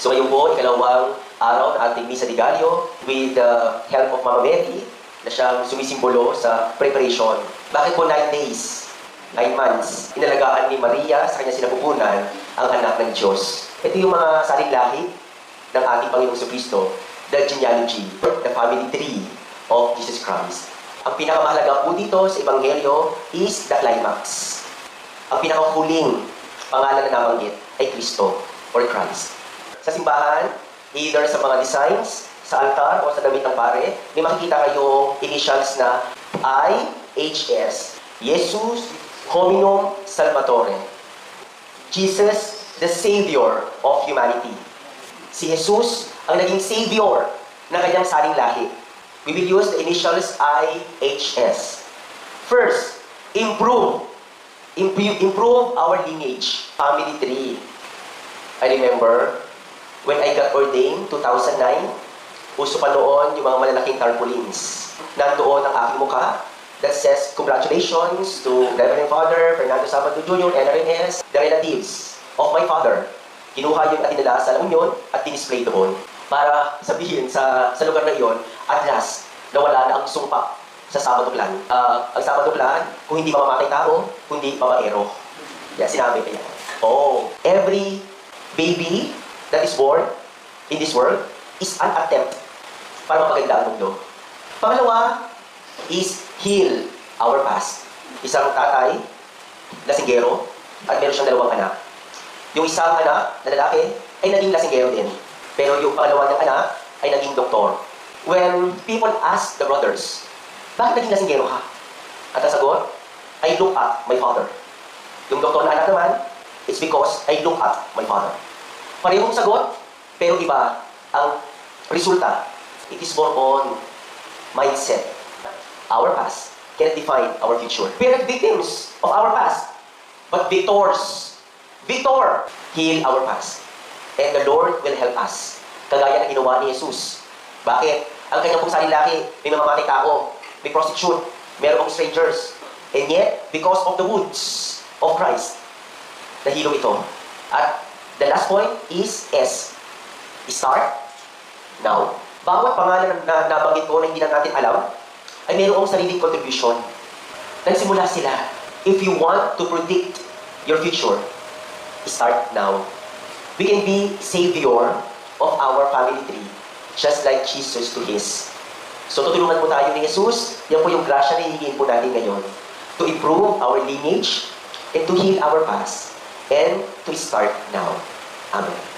So ngayon po, ikalawang araw na ating Misa de Gallo with the help of Mama Mary na siyang sumisimbolo sa preparation. Bakit po 9 days, 9 months, inalagaan ni Maria sa kanyang sinapupunan ang anak ng Diyos? Ito yung mga saling lahi ng ating Panginoong Jesucristo, the genealogy, the family tree of Jesus Christ. Ang pinakamahalaga po dito sa Ebanghelyo is the climax. Ang pinakahuling pangalan na nabanggit ay Kristo or Christ. Sa simbahan, either sa mga designs, sa altar o sa damit ng pare, may makikita kayong initials na IHS, Jesus Hominum Salvatore. Jesus, the Savior of humanity. Si Jesus ang naging Savior ng kanyang saling lahi. We will use the initials IHS. First, improve our lineage, family tree. I remember when I got ordained, 2009, uso pa noon yung mga malalaking tarpaulins. Nandoon ang aking mukha that says, congratulations to Reverend Father Fernando Sabado Jr. and RNS, the relatives of my father. Kinuha yung atinala sa La Union at dinisplay doon para sabihin sa lugar na iyon, at last, nawala na ang sumpa sa Sabado Plan. Ang Sabado Plan, kung hindi mamamatay tao, kundi mamaero. Yan, sinabi ko yan. Oh, every baby that is born in this world is an attempt para mapaganda ang mundo. Pangalawa is heal our past. Isang tatay, lasinggero, at meron siyang dalawang anak. Yung isang anak na lalaki ay naging lasinggero din. Pero yung pangalawa ng anak ay naging doktor. When people ask the brothers, bakit naging lasinggero ka? At ang sagot, I look at my father. Yung doktor na anak naman, it's because I look at my father. Parehong sagot, pero iba ang resulta. It is more on mindset. Our past cannot define our future. We are not victims of our past, but victors. Victor, heal our past. And the Lord will help us. Kagaya ng ginawa ni Jesus. Bakit? Ang kanyang pong sarilaki, may mamamatay tao, may prostitute, mayroong strangers. And yet, because of the wounds of Christ, nahilo ito. At the last point is S. Start now. Bawat pangalan na nabanggit ko na hindi na natin alam, ay mayroong sariling contribution. Nagsimula sila. If you want to predict your future, start now. We can be savior of our family tree, just like Jesus to his. So tutulungan po tayo ni Jesus. Yan po yung grasya na hihingin po natin ngayon. To improve our lineage and to heal our past and to start now. Amen.